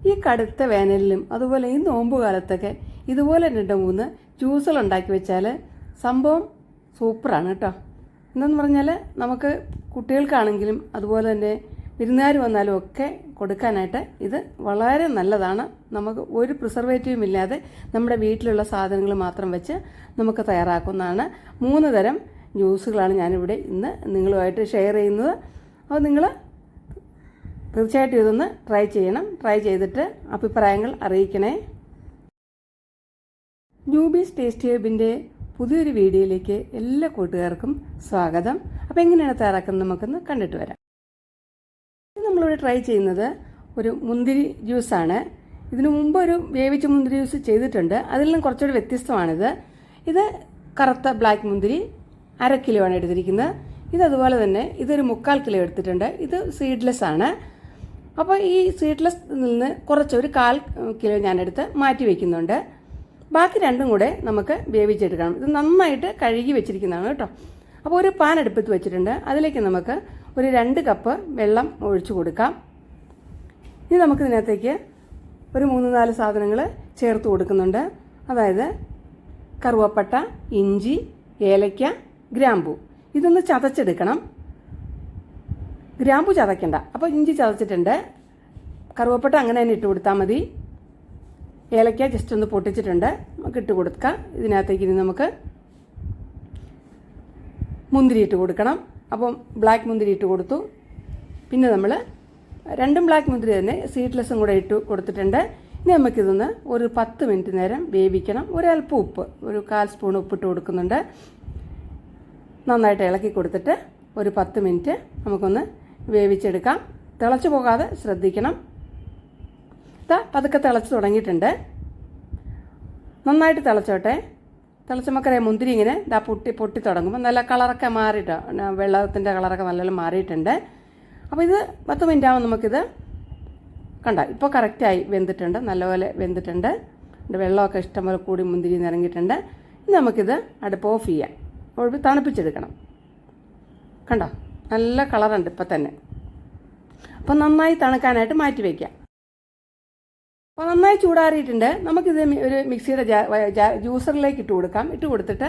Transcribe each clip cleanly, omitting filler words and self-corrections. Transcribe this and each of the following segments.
ഈ കടുത്ത വേനലിലും അതുപോലെ ഈ നോമ്പ് കാലത്തൊക്കെ ഇതുപോലെ 2-3 ജ്യൂസുകൾ ഉണ്ടാക്കി വെച്ചാൽ സംഭവം സൂപ്പറാണ് കേട്ടോ. എന്തെന്ന് പറഞ്ഞാൽ നമുക്ക് കുട്ടികൾക്കാണെങ്കിലും അതുപോലെ തന്നെ വിരുന്നുകാർ വന്നാലും ഒക്കെ കൊടുക്കാനായിട്ട് ഇത് വളരെ നല്ലതാണ്. നമുക്ക് ഒരു പ്രിസർവേറ്റീവും ഇല്ലാതെ നമ്മുടെ വീട്ടിലുള്ള സാധനങ്ങൾ മാത്രം വെച്ച് നമുക്ക് തയ്യാറാക്കുന്നതാണ്. 3 തരം ജ്യൂസുകളാണ് ഞാനിവിടെ ഇന്ന് നിങ്ങളുമായിട്ട് ഷെയർ ചെയ്യുന്നത്. അപ്പോൾ നിങ്ങൾ തീർച്ചയായിട്ടും ഇതൊന്ന് ട്രൈ ചെയ്യണം. ട്രൈ ചെയ്തിട്ട് അഭിപ്രായങ്ങൾ അറിയിക്കണേ. ജൂബീസ് ടേസ്റ്റ് ഹബിൻ്റെ പുതിയൊരു വീഡിയോയിലേക്ക് എല്ലാ കൂട്ടുകാർക്കും സ്വാഗതം. അപ്പോൾ എങ്ങനെയാണ് തയ്യാറാക്കുന്നത് നമുക്കൊന്ന് കണ്ടിട്ട് വരാം. നമ്മളിവിടെ ട്രൈ ചെയ്യുന്നത് ഒരു മുന്തിരി ജ്യൂസാണ്. ഇതിനു മുമ്പ് ഒരു വേവിച്ച മുന്തിരി ജ്യൂസ് ചെയ്തിട്ടുണ്ട്. അതിൽ നിന്നും കുറച്ചുകൂടി വ്യത്യസ്തമാണിത്. ഇത് കറുത്ത ബ്ലാക്ക് മുന്തിരി 1/2 കിലോ ആണ് എടുത്തിരിക്കുന്നത്. ഇതതുപോലെ തന്നെ ഇതൊരു 3/4 കിലോ എടുത്തിട്ടുണ്ട്. ഇത് സീഡ്ലെസ് ആണ്. അപ്പോൾ ഈ സീഡ്ലെസ് നിന്ന് കുറച്ചൊരു 1/4 കിലോ ഞാനെടുത്ത് മാറ്റി വയ്ക്കുന്നുണ്ട്. ബാക്കി രണ്ടും കൂടെ നമുക്ക് വേവിച്ചെടുക്കണം. ഇത് നന്നായിട്ട് കഴുകി വെച്ചിരിക്കുന്നതാണ് കേട്ടോ. അപ്പോൾ ഒരു പാൻ അടുപ്പത്ത് വെച്ചിട്ടുണ്ട്. അതിലേക്ക് നമുക്ക് ഒരു 2 കപ്പ് വെള്ളം ഒഴിച്ചു കൊടുക്കാം. ഇനി നമുക്കിതിനകത്തേക്ക് ഒരു 3-4 സാധനങ്ങൾ ചേർത്ത് കൊടുക്കുന്നുണ്ട്. അതായത് കറുവപ്പട്ട, ഇഞ്ചി, ഏലയ്ക്ക, ഗ്രാമ്പൂ. ഇതൊന്ന് ചതച്ചെടുക്കണം. ഗ്രാമ്പൂ ചതയ്ക്കണ്ട. അപ്പോൾ ഇഞ്ചി ചതച്ചിട്ടുണ്ട്. കറുവപ്പട്ട അങ്ങനെ തന്നെ ഇട്ട് കൊടുത്താൽ മതി. ഏലയ്ക്ക ജസ്റ്റ് ഒന്ന് പൊട്ടിച്ചിട്ടുണ്ട്, നമുക്ക് ഇട്ട് കൊടുക്കാം. ഇതിനകത്തേക്ക് ഇനി നമുക്ക് മുന്തിരി ഇട്ട് കൊടുക്കണം. അപ്പം ബ്ലാക്ക് മുന്തിരി ഇട്ട് കൊടുത്തു. പിന്നെ നമ്മൾ 2 ബ്ലാക്ക് മുന്തിരി തന്നെ സീഡ്ലെസ്സും കൂടെ ഇട്ട് കൊടുത്തിട്ടുണ്ട്. ഇനി നമുക്കിതൊന്ന് ഒരു 10 മിനിറ്റ് നേരം വേവിക്കണം. ഒരല്പം ഉപ്പ്, ഒരു 1/4 സ്പൂൺ ഉപ്പിട്ട് കൊടുക്കുന്നുണ്ട്. നന്നായിട്ട് ഇളക്കി കൊടുത്തിട്ട് ഒരു 10 മിനിറ്റ് നമുക്കൊന്ന് വേവിച്ചെടുക്കാം. തിളച്ചു പോകാതെ ശ്രദ്ധിക്കണം. പതുക്കെ തിളച്ച് തുടങ്ങിയിട്ടുണ്ട്. നന്നായിട്ട് തിളച്ചോട്ടെ. തിളച്ചമക്കറിയാം മുന്തിരി ഇങ്ങനെ പൊട്ടി തുടങ്ങുമ്പോൾ നല്ല കളറൊക്കെ മാറിയിട്ട് വെള്ളത്തിൻ്റെ കളറൊക്കെ നല്ലോണം മാറിയിട്ടുണ്ട്. അപ്പോൾ ഇത് 10 മിനിറ്റ് ആകുമ്പോൾ നമുക്കിത് കണ്ട ഇപ്പോൾ കറക്റ്റായി വെന്തിട്ടുണ്ട്, നല്ലപോലെ വെന്തിട്ടുണ്ട്. വെള്ളമൊക്കെ ഇഷ്ടംപോലെ കൂടി മുന്തിരി നിറങ്ങിയിട്ടുണ്ട്. ഇനി നമുക്കിത് അടുപ്പ് ഓഫ് ചെയ്യാം. തണുപ്പിച്ചെടുക്കണം. കണ്ടോ നല്ല കളറുണ്ട് ഇപ്പം തന്നെ. അപ്പോൾ നന്നായി തണുക്കാനായിട്ട് മാറ്റി വയ്ക്കാം. അപ്പോൾ നന്നായി ചൂടാറിയിട്ടുണ്ട്. നമുക്കിത് ഒരു മിക്സിയുടെ ജ്യൂസറിലേക്ക് ഇട്ട് കൊടുക്കാം. ഇട്ട് കൊടുത്തിട്ട്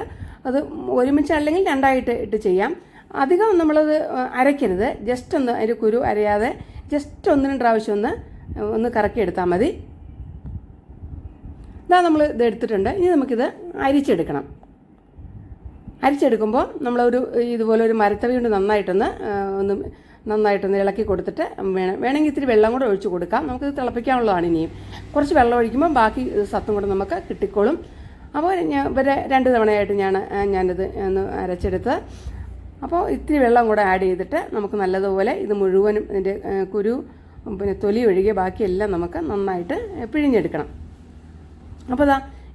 അത് ഒരുമിച്ച് അല്ലെങ്കിൽ 2ആയിട്ട് ഇട്ട് ചെയ്യാം. അധികം നമ്മളത് അരയ്ക്കരുത്. ജസ്റ്റ് ഒന്ന് അതിൻ്റെ കുരു അരയാതെ ജസ്റ്റ് 1-2 പ്രാവശ്യം ഒന്ന് കറക്കിയെടുത്താൽ മതി. ഇതാ നമ്മൾ ഇത് എടുത്തിട്ടുണ്ട്. ഇനി നമുക്കിത് അരിച്ചെടുക്കണം. അരിച്ചെടുക്കുമ്പോൾ നമ്മളൊരു ഇതുപോലെ ഒരു മരത്തവി കൊണ്ട് നന്നായിട്ടൊന്ന് ഇളക്കി കൊടുത്തിട്ട് വേണമെങ്കിൽ ഇത്തിരി വെള്ളം കൂടെ ഒഴിച്ച് കൊടുക്കാം. നമുക്കിത് തിളപ്പിക്കാനുള്ളതാണ്. ഇനിയും കുറച്ച് വെള്ളം ഒഴിക്കുമ്പോൾ ബാക്കി സത്തും കൂടെ നമുക്ക് കിട്ടിക്കോളും. അപ്പോൾ ഇവരെ 2 തവണയായിട്ട് ഞാനിത് ഒന്ന് അരച്ചെടുത്ത് അപ്പോൾ ഇത്തിരി വെള്ളം കൂടെ ആഡ് ചെയ്തിട്ട് നമുക്ക് നല്ലതുപോലെ ഇത് മുഴുവനും ഇതിൻ്റെ കുരു പിന്നെ തൊലി ഒഴികെ ബാക്കിയെല്ലാം നമുക്ക് നന്നായിട്ട് പിഴിഞ്ഞെടുക്കണം. അപ്പോൾ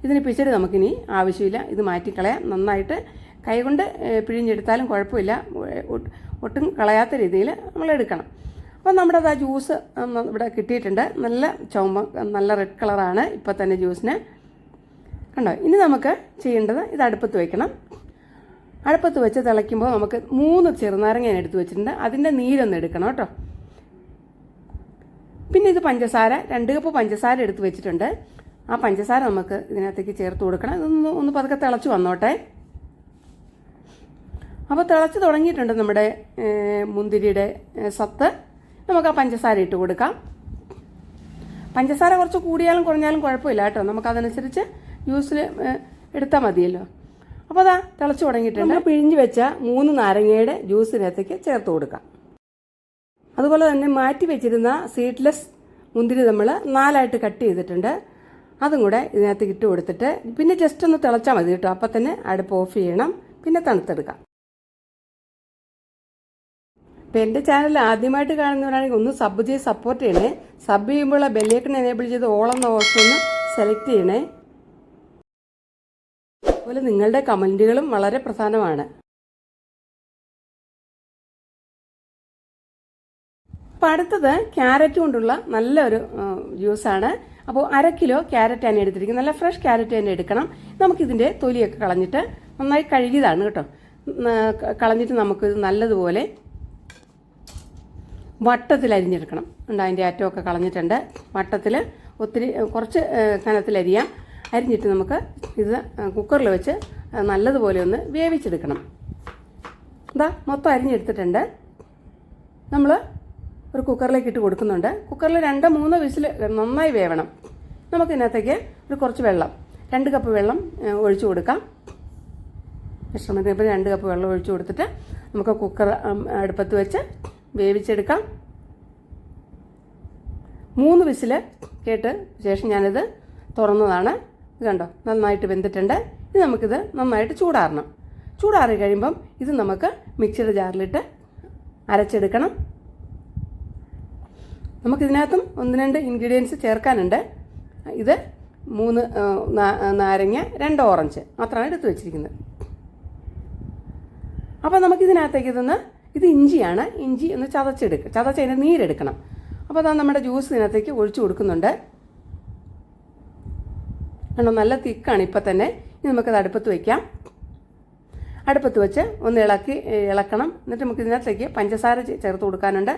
ഇതിന് പിച്ചടി നമുക്കിനി ആവശ്യമില്ല. ഇത് മാറ്റിക്കളയാം. നന്നായിട്ട് കൈകൊണ്ട് പിഴിഞ്ഞെടുത്താലും കുഴപ്പമില്ല. ഒട്ടും കളയാത്ത രീതിയിൽ നമ്മൾ എടുക്കണം. അപ്പോൾ നമ്മുടെ ജ്യൂസ് ഇവിടെ കിട്ടിയിട്ടുണ്ട്. നല്ല ചുവന്ന നല്ല റെഡ് കളറാണ് ഇപ്പോൾ തന്നെ ജ്യൂസിന്. കണ്ടോ. ഇനി നമുക്ക് ചെയ്യേണ്ടത് ഇത് അടുപ്പത്ത് വയ്ക്കണം. അടുപ്പത്ത് വെച്ച് തിളയ്ക്കുമ്പോൾ നമുക്ക് 3 ചെറുനാരങ്ങ ഞാൻ എടുത്ത് വെച്ചിട്ടുണ്ട്. അതിൻ്റെ നീരൊന്ന് എടുക്കണം കേട്ടോ. പിന്നെ ഇത് പഞ്ചസാര 2 കപ്പ് പഞ്ചസാര എടുത്ത് വെച്ചിട്ടുണ്ട്. ആ പഞ്ചസാര നമുക്ക് ഇതിനകത്തേക്ക് ചേർത്ത് കൊടുക്കണം. ഇതൊന്ന് പതുക്കെ തിളച്ച് വന്നോട്ടെ. അപ്പോൾ തിളച്ച് തുടങ്ങിയിട്ടുണ്ട് നമ്മുടെ മുന്തിരിയുടെ സത്ത്. നമുക്ക് ആ പഞ്ചസാര ഇട്ട് കൊടുക്കാം. പഞ്ചസാര കുറച്ച് കൂടിയാലും കുറഞ്ഞാലും കുഴപ്പമില്ല കേട്ടോ. നമുക്കതനുസരിച്ച് ജ്യൂസിൽ എടുത്താൽ മതിയല്ലോ. അപ്പോൾ തിളച്ച് തുടങ്ങിയിട്ടുണ്ട്. പിഴിഞ്ഞ് വെച്ച 3 നാരങ്ങയുടെ ജ്യൂസിനകത്തേക്ക് ചേർത്ത് കൊടുക്കാം. അതുപോലെ തന്നെ മാറ്റി വെച്ചിരുന്ന സീഡ്ലെസ് മുന്തിരി നമ്മൾ 4ആയിട്ട് കട്ട് ചെയ്തിട്ടുണ്ട്. അതും കൂടെ ഇതിനകത്തേക്ക് ഇട്ട് കൊടുത്തിട്ട് പിന്നെ ജസ്റ്റ് ഒന്ന് തിളച്ചാൽ മതി കേട്ടോ. അപ്പം തന്നെ അടുപ്പ് ഓഫ് ചെയ്യണം. പിന്നെ തണുത്തെടുക്കാം. അപ്പോൾ എൻ്റെ ചാനൽ ആദ്യമായിട്ട് കാണുന്നവരാണെങ്കിൽ ഒന്ന് സബ് ചെയ്ത് സപ്പോർട്ട് ചെയ്യണേ. സബ് ചെയ്യുമ്പോൾ ബെല്ലൈക്കൺ എനേബിൾ ചെയ്ത് ഓൾ എന്ന ഓപ്ഷൻ ഒന്ന് സെലക്ട് ചെയ്യണേ. അതുപോലെ നിങ്ങളുടെ കമൻറ്റുകളും വളരെ പ്രധാനമാണ്. അപ്പോൾ അടുത്തത് ക്യാരറ്റ് കൊണ്ടുള്ള നല്ലൊരു ജ്യൂസാണ്. അപ്പോൾ 1/2 കിലോ ക്യാരറ്റ് തന്നെ എടുത്തിരിക്കുന്നത്. നല്ല ഫ്രഷ് ക്യാരറ്റ് തന്നെ എടുക്കണം. നമുക്കിതിൻ്റെ തൊലിയൊക്കെ കളഞ്ഞിട്ട് നന്നായി കഴുകിയതാണ് കേട്ടോ. കളഞ്ഞിട്ട് നമുക്കിത് നല്ലതുപോലെ വട്ടത്തിൽ അരിഞ്ഞെടുക്കണം. ഉണ്ട്, അതിൻ്റെ അറ്റമൊക്കെ കളഞ്ഞിട്ടുണ്ട്. വട്ടത്തിൽ ഒത്തിരി കുറച്ച് കനത്തിലരിയാം. അരിഞ്ഞിട്ട് നമുക്ക് ഇത് കുക്കറിൽ വെച്ച് നല്ലതുപോലെ ഒന്ന് വേവിച്ചെടുക്കണം. മൊത്തം അരിഞ്ഞെടുത്തിട്ടുണ്ട്. നമ്മൾ ഒരു കുക്കറിലേക്ക് ഇട്ട് കൊടുക്കുന്നുണ്ട്. കുക്കറിൽ 2-3 വിസിൽ നന്നായി വേവണം. നമുക്കിതിനകത്തേക്ക് കുറച്ച് വെള്ളം, 2 കപ്പ് വെള്ളം ഒഴിച്ചു കൊടുക്കാം. മെഷർമെൻറ്റ് കപ്പിൽ 2 കപ്പ് വെള്ളം ഒഴിച്ചു കൊടുത്തിട്ട് നമുക്ക് കുക്കർ അടുപ്പത്ത് വെച്ച് വേവിച്ചെടുക്കാം. 3 വിസിൽ കേട്ട് ശേഷം ഞാനിത് തുറന്നതാണ്. ഇത് കണ്ടോ, നന്നായിട്ട് വെന്തിട്ടുണ്ട്. ഇനി നമുക്കിത് നന്നായിട്ട് ചൂടാറണം. ചൂടാറി കഴിയുമ്പം ഇത് നമുക്ക് മിക്സിയുടെ ജാറിലിട്ട് അരച്ചെടുക്കണം. നമുക്കിതിനകത്തും 1-2 ഇൻഗ്രീഡിയൻസ് ചേർക്കാനുണ്ട്. ഇത് 3 നാരങ്ങ, 2 ഓറഞ്ച് മാത്രമാണ് എടുത്ത് വെച്ചിരിക്കുന്നത്. അപ്പോൾ നമുക്കിതിനകത്തേക്ക് ഇത് ഇഞ്ചിയാണ്. ഇഞ്ചി ഒന്ന് ചതച്ചതിൻ്റെ നീരെടുക്കണം. അപ്പോൾ അതാ നമ്മുടെ ജ്യൂസ് ഇതിനകത്തേക്ക് ഒഴിച്ചു കൊടുക്കുന്നുണ്ട്. കണ്ടോ, നല്ല തിക്കാണ് ഇപ്പം തന്നെ. ഇനി നമുക്കത് അടുപ്പത്ത് വയ്ക്കാം. അടുപ്പത്ത് വെച്ച് ഒന്ന് ഇളക്കണം. എന്നിട്ട് നമുക്ക് ഇതിനകത്തേക്ക് പഞ്ചസാര ചേർത്ത് കൊടുക്കാനുണ്ട്.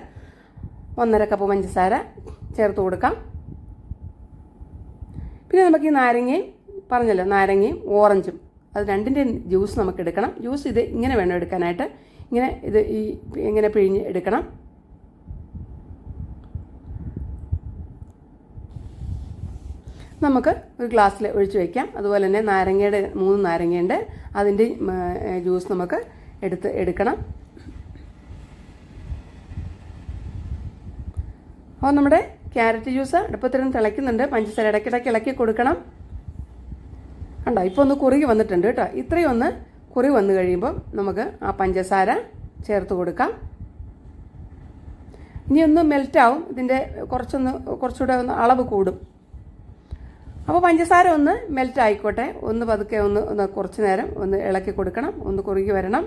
1.5 കപ്പ് പഞ്ചസാര ചേർത്ത് കൊടുക്കാം. പിന്നെ നമുക്ക് ഈ നാരങ്ങയും പറഞ്ഞല്ലോ, നാരങ്ങയും ഓറഞ്ചും, അത് രണ്ടിൻ്റെ ജ്യൂസ് നമുക്ക് എടുക്കണം. ജ്യൂസ് ഇത് ഇങ്ങനെ വേണം എടുക്കാനായിട്ട്. ഇങ്ങനെ പിഴിഞ്ഞ് എടുക്കണം. നമുക്ക് ഒരു ഗ്ലാസ്സിൽ ഒഴിച്ച് വയ്ക്കാം. അതുപോലെ തന്നെ 3 നാരങ്ങയുണ്ട്, അതിൻ്റെ ജ്യൂസ് നമുക്ക് എടുക്കണം. അപ്പോൾ നമ്മുടെ ക്യാരറ്റ് ജ്യൂസ് അടുപ്പത്തിരുന്ന് തിളയ്ക്കുന്നുണ്ട്. പഞ്ചസാര ഇടയ്ക്കിടയ്ക്ക് ഇളക്കി കൊടുക്കണം. കണ്ടോ, ഇപ്പോൾ ഒന്ന് കുറുകി വന്നിട്ടുണ്ട് കേട്ടോ. ഇത്രയും ഒന്ന് കുറുകി വന്നു കഴിയുമ്പോൾ നമുക്ക് ആ പഞ്ചസാര ചേർത്ത് കൊടുക്കാം. ഇനി ഒന്ന് മെൽറ്റാവും. ഇതിൻ്റെ കുറച്ചുകൂടെ ഒന്ന് അളവ് കൂടും. അപ്പോൾ പഞ്ചസാര ഒന്ന് മെൽറ്റ് ആയിക്കോട്ടെ. ഒന്ന് പതുക്കെ ഒന്ന് കുറച്ച് നേരം ഒന്ന് ഇളക്കി കൊടുക്കണം. ഒന്ന് കുറുകി വരണം.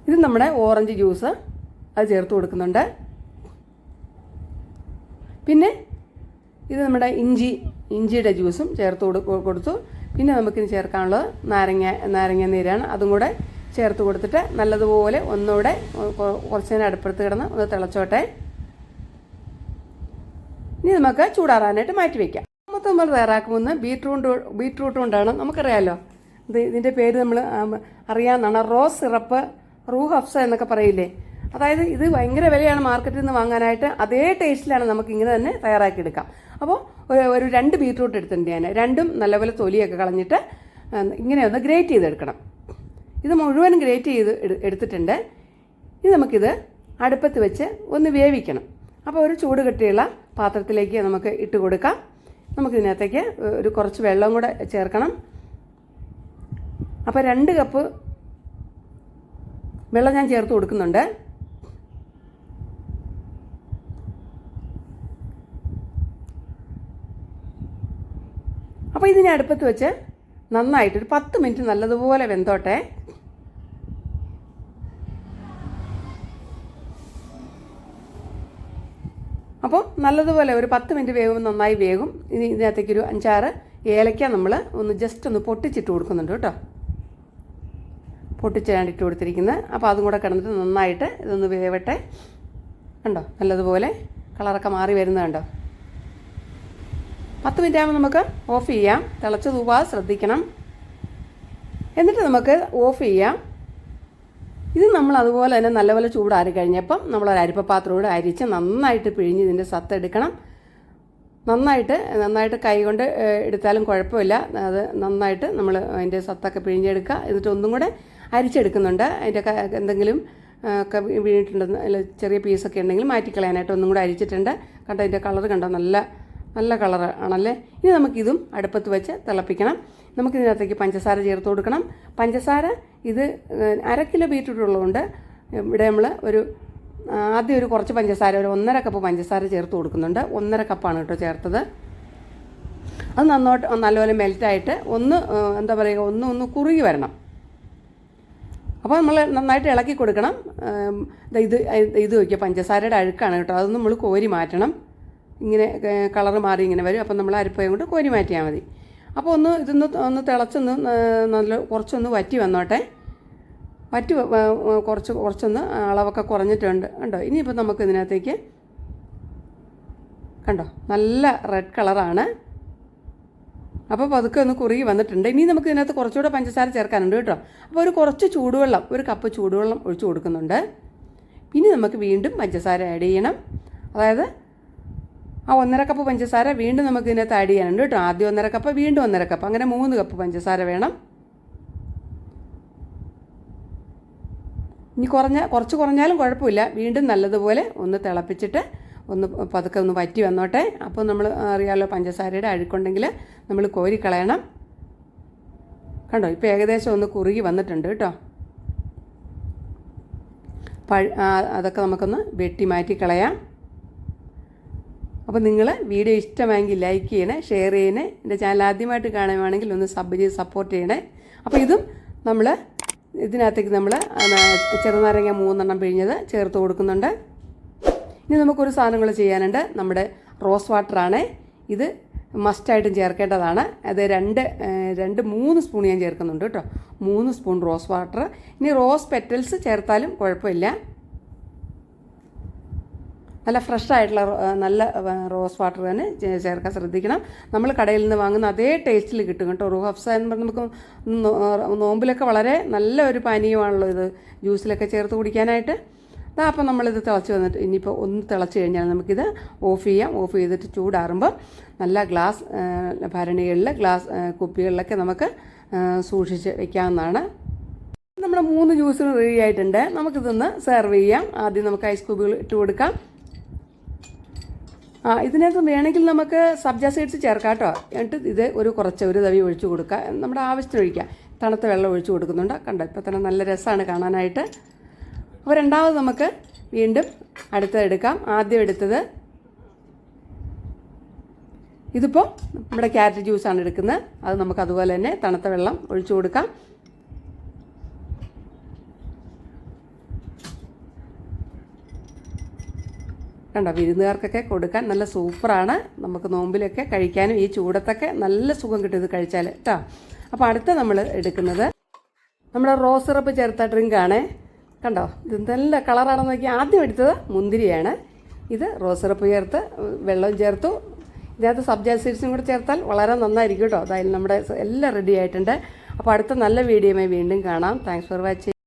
ഇത് നമ്മുടെ ഓറഞ്ച് ജ്യൂസ്, അത് ചേർത്ത് കൊടുക്കുന്നുണ്ട്. പിന്നെ ഇത് നമ്മുടെ ഇഞ്ചിയുടെ ജ്യൂസും ചേർത്ത് കൊടുത്തു. പിന്നെ നമുക്കിനി ചേർക്കാനുള്ളത് നാരങ്ങ നീരാണ്. അതും കൂടെ ചേർത്ത് കൊടുത്തിട്ട് നല്ലതുപോലെ ഒന്നുകൂടെ കുറച്ച് നേരം അടുപ്പത്ത് കിടന്ന് ഒന്ന് തിളച്ചോട്ടെ. ഇനി നമുക്ക് ചൂടാറാനായിട്ട് മാറ്റി വയ്ക്കാം. മൊത്തം നമ്മൾ തയ്യാറാക്കുമെന്ന് ബീട്രൂട്ട് കൊണ്ടാണ്. നമുക്കറിയാമല്ലോ, ഇതിൻ്റെ പേര് നമ്മൾ അറിയാവുന്നതാണ്. റോസ് സിറപ്പ്, റൂഹ് അഫ്സ എന്നൊക്കെ പറയില്ലേ. അതായത് ഇത് ഭയങ്കര വിലയാണ് മാർക്കറ്റിൽ നിന്ന് വാങ്ങാനായിട്ട്. അതേ ടേസ്റ്റിലാണ് നമുക്ക് ഇങ്ങനെ തന്നെ തയ്യാറാക്കിയെടുക്കാം. അപ്പോൾ ഒരു 2 ബീട്രൂട്ട് എടുത്തിട്ടുണ്ട് ഞാൻ. രണ്ടും നല്ലപോലെ തൊലിയൊക്കെ കളഞ്ഞിട്ട് ഇങ്ങനെ ഒന്ന് ഗ്രേറ്റ് ചെയ്തെടുക്കണം. ഇത് മുഴുവൻ ഗ്രേറ്റ് ചെയ്ത് എടുത്തിട്ടുണ്ട്. ഇനി നമുക്കിത് അടുപ്പത്ത് വെച്ച് ഒന്ന് വേവിക്കണം. അപ്പോൾ ഒരു ചൂട് കെട്ടിയുള്ള പാത്രത്തിലേക്ക് നമുക്ക് ഇട്ട് കൊടുക്കാം. നമുക്കിതിനകത്തേക്ക് കുറച്ച് വെള്ളം കൂടെ ചേർക്കണം. അപ്പോൾ 2 കപ്പ് വെള്ളം ഞാൻ ചേർത്ത് കൊടുക്കുന്നുണ്ട്. അപ്പോൾ ഇതിനെ അടുപ്പത്ത് വെച്ച് നന്നായിട്ടൊരു 10 മിനിറ്റ് നല്ലതുപോലെ വെന്തോട്ടെ. അപ്പോൾ നല്ലതുപോലെ ഒരു 10 മിനിറ്റ് വേകുമ്പോൾ നന്നായി വേകും. ഇനി ഇതിനകത്തേക്കൊരു 5-6 ഏലക്ക നമ്മൾ ജസ്റ്റ് ഒന്ന് പൊട്ടിച്ചിട്ട് കൊടുക്കുന്നുണ്ട് കേട്ടോ. പൊട്ടിച്ചാണ് ഇട്ട് കൊടുത്തിരിക്കുന്നത്. അപ്പോൾ അതും കൂടെ കിടന്നിട്ട് നന്നായിട്ട് ഇതൊന്ന് വേവട്ടെ. കണ്ടോ, നല്ലതുപോലെ കളറൊക്കെ മാറി വരുന്നത് കണ്ടോ. 10 മിനിറ്റ് ആകുമ്പോൾ നമുക്ക് ഓഫ് ചെയ്യാം. തിളച്ച് തൂവാതെ ശ്രദ്ധിക്കണം. എന്നിട്ട് നമുക്ക് ഓഫ് ചെയ്യാം. ഇത് നമ്മൾ അതുപോലെ തന്നെ നല്ലപോലെ ചൂടാറി കഴിഞ്ഞപ്പം നമ്മളൊരു അരിപ്പപ്പാത്രത്തോടെ അരിച്ച് നന്നായിട്ട് പിഴിഞ്ഞ് ഇതിൻ്റെ സത്ത് എടുക്കണം. നന്നായിട്ട് കൈ കൊണ്ട് എടുത്താലും കുഴപ്പമില്ല. അത് നന്നായിട്ട് നമ്മൾ അതിൻ്റെ സത്തൊക്കെ പിഴിഞ്ഞെടുക്കുക. എന്നിട്ട് ഒന്നും കൂടെ അരിച്ചെടുക്കുന്നുണ്ട്. അതിൻ്റെ എന്തെങ്കിലും ഒക്കെ വീണിട്ടുണ്ടെന്ന് അല്ല ചെറിയ പീസൊക്കെ ഉണ്ടെങ്കിൽ മാറ്റിക്കളയാനായിട്ട് ഒന്നും കൂടെ അരിച്ചിട്ടുണ്ട്. കണ്ടോ, അതിൻ്റെ കളർ കണ്ടോ, നല്ല കളർ ആണല്ലേ. ഇനി നമുക്കിതും അടുപ്പത്ത് വെച്ച് തിളപ്പിക്കണം. നമുക്കിതിനകത്തേക്ക് പഞ്ചസാര ചേർത്ത് കൊടുക്കണം. പഞ്ചസാര ഇത് 1/2 കിലോ ബീറ്റ്റൂട്ട് ഉള്ളതുകൊണ്ട് ഇവിടെ നമ്മൾ ആദ്യം കുറച്ച് പഞ്ചസാര, ഒരു 1.5 കപ്പ് പഞ്ചസാര ചേർത്ത് കൊടുക്കുന്നുണ്ട്. 1.5 കപ്പാണ് കേട്ടോ ചേർത്തത്. അത് നല്ലപോലെ മെൽറ്റായിട്ട് എന്താ പറയുക, ഒന്ന് കുറുകി വരണം. അപ്പോൾ നമ്മൾ നന്നായിട്ട് ഇളക്കി കൊടുക്കണം. ഇത് വയ്ക്കുക, പഞ്ചസാരയുടെ അഴുക്കാണ് കേട്ടോ. അതൊന്നും നമ്മൾ കോരി മാറ്റണം. ഇങ്ങനെ കളറ് മാറി ഇങ്ങനെ വരും. അപ്പം നമ്മൾ അരിപ്പയും കൊണ്ട് കോരി മാറ്റിയാൽ മതി. അപ്പോൾ ഇതൊന്ന് തിളച്ചൊന്ന് കുറച്ചൊന്ന് വറ്റി വന്നോട്ടെ. കുറച്ചൊന്ന് അളവൊക്കെ കുറഞ്ഞിട്ടുണ്ട് കണ്ടോ. ഇനിയിപ്പോൾ നമുക്ക് ഇതിനകത്തേക്ക് കണ്ടോ നല്ല റെഡ് കളറാണ്. അപ്പോൾ പതുക്കെ ഒന്ന് കുറുകി വന്നിട്ടുണ്ട്. ഇനി നമുക്ക് ഇതിനകത്ത് കുറച്ചുകൂടെ പഞ്ചസാര ചേർക്കാനുണ്ട് കേട്ടോ. അപ്പോൾ കുറച്ച് ചൂടുവെള്ളം, 1 കപ്പ് ചൂടുവെള്ളം ഒഴിച്ച് കൊടുക്കുന്നുണ്ട്. ഇനി നമുക്ക് വീണ്ടും പഞ്ചസാര ആഡ് ചെയ്യണം. അതായത് ആ 1.5 കപ്പ് പഞ്ചസാര വീണ്ടും നമുക്ക് ഇതിനകത്ത് ആഡ് ചെയ്യാനുണ്ട് കേട്ടോ. ആദ്യം 1.5 കപ്പ്, വീണ്ടും 1.5 കപ്പ്, അങ്ങനെ 3 കപ്പ് പഞ്ചസാര വേണം. ഇനി കുറച്ച് കുറഞ്ഞാലും കുഴപ്പമില്ല. വീണ്ടും നല്ലതുപോലെ ഒന്ന് തിളപ്പിച്ചിട്ട് പതുക്കെ ഒന്ന് വറ്റി വന്നോട്ടെ. അപ്പോൾ നമ്മൾ അറിയാമല്ലോ പഞ്ചസാരയുടെ അഴുക്കുണ്ടെങ്കിൽ നമ്മൾ കോരി കളയണം. കണ്ടോ ഇപ്പോൾ ഏകദേശം ഒന്ന് കുറുകി വന്നിട്ടുണ്ട് കേട്ടോ. അതൊക്കെ നമുക്കൊന്ന് വെട്ടി മാറ്റി കളയാം. അപ്പോൾ നിങ്ങൾ വീഡിയോ ഇഷ്ടമായെങ്കിൽ ലൈക്ക് ചെയ്യണേ, ഷെയർ ചെയ്യണേ. എൻ്റെ ചാനൽ ആദ്യമായിട്ട് കാണുകയാണെങ്കിൽ ഒന്ന് സബ് ചെയ്ത് സപ്പോർട്ട് ചെയ്യണേ. അപ്പോൾ ഇതിനകത്തേക്ക് നമ്മൾ ചെറുനാരങ്ങ 3 എണ്ണം പിഴിഞ്ഞത് ചേർത്ത് കൊടുക്കുന്നുണ്ട്. ഇനി നമുക്കൊരു സാധനങ്ങൾ ചെയ്യാനുണ്ട്. നമ്മുടെ റോസ് വാട്ടറാണ്. ഇത് മസ്റ്റായിട്ടും ചേർക്കേണ്ടതാണ്. അത് 3 സ്പൂൺ ഞാൻ ചേർക്കുന്നുണ്ട് കേട്ടോ. 3 സ്പൂൺ റോസ് വാട്ടർ. ഇനി റോസ് പെറ്റൽസ് ചേർത്താലും കുഴപ്പമില്ല. നല്ല ഫ്രഷായിട്ടുള്ള നല്ല റോസ് വാട്ടർ തന്നെ ചേർക്കാൻ ശ്രദ്ധിക്കണം. നമ്മൾ കടയിൽ നിന്ന് വാങ്ങുന്ന അതേ ടേസ്റ്റിൽ കിട്ടും കേട്ടോ. റൂഹ് അഫ്സ എന്ന് പറഞ്ഞാൽ നമുക്ക് നോമ്പിലൊക്കെ വളരെ നല്ല ഒരു പാനീയമാണല്ലോ ഇത്, ജ്യൂസിലൊക്കെ ചേർത്ത് കുടിക്കാനായിട്ട്. അപ്പം നമ്മളിത് തിളച്ച് വന്നിട്ട് ഇനിയിപ്പോൾ ഒന്ന് തിളച്ച് കഴിഞ്ഞാൽ നമുക്കിത് ഓഫ് ചെയ്യാം. ഓഫ് ചെയ്തിട്ട് ചൂടാറുമ്പോൾ നല്ല ഗ്ലാസ് ഭരണികളിൽ കുപ്പികളിലൊക്കെ നമുക്ക് സൂക്ഷിച്ച് വയ്ക്കാവുന്നതാണ്. നമ്മുടെ 3 ജ്യൂസുകൾ റെഡി ആയിട്ടുണ്ട്. നമുക്കിതൊന്ന് സെർവ് ചെയ്യാം. ആദ്യം നമുക്ക് ഐസ് ക്യൂബുകൾ ഇട്ട് കൊടുക്കാം. ഇതിനകത്ത് വേണമെങ്കിൽ നമുക്ക് സബ്ജ സീഡ്സ് ചേർക്കാം കേട്ടോ. എന്നിട്ട് ഇത് ഒരു തവി ഒഴിച്ച് കൊടുക്കുക. നമ്മുടെ ആവശ്യത്തിന് ഒഴിക്കുക. തണുത്ത വെള്ളം ഒഴിച്ച് കൊടുക്കുന്നുണ്ട്. കണ്ടോ ഇപ്പോൾ തന്നെ നല്ല രസമാണ് കാണാനായിട്ട്. അപ്പോൾ രണ്ടാമത് നമുക്ക് വീണ്ടും അടുത്തതെടുക്കാം. ആദ്യം എടുത്തത് ഇതിപ്പോൾ നമ്മുടെ ക്യാരറ്റ് ജ്യൂസാണ് എടുക്കുന്നത്. അത് നമുക്ക് അതുപോലെ തന്നെ തണുത്ത വെള്ളം ഒഴിച്ചു കൊടുക്കാം. കണ്ടോ വിരുന്നുകാർക്കൊക്കെ കൊടുക്കാൻ നല്ല സൂപ്പറാണ്. നമുക്ക് നോമ്പിലൊക്കെ കഴിക്കാനും ഈ ചൂടത്തൊക്കെ നല്ല സുഖം കിട്ടും ഇത് കഴിച്ചാൽ കേട്ടോ. അപ്പോൾ അടുത്ത നമ്മൾ എടുക്കുന്നത് നമ്മുടെ റോസ് സിറപ്പ് ചേർത്ത ഡ്രിങ്കാണ്. കണ്ടോ ഇത് നല്ല കളറാണെന്ന് നോക്കി. ആദ്യം എടുത്തത് മുന്തിരിയാണ്. ഇത് റോസ് സിറപ്പ് ചേർത്ത് വെള്ളം ചേർത്തു. ഇതിനകത്ത് സബ്ജ സീഡ്സും കൂടെ ചേർത്താൽ വളരെ നന്നായിരിക്കും കേട്ടോ. അതായത് നമ്മുടെ എല്ലാം റെഡി ആയിട്ടുണ്ട്. അപ്പോൾ അടുത്ത നല്ല വീഡിയോയുമായി വീണ്ടും കാണാം. Thanks for watching.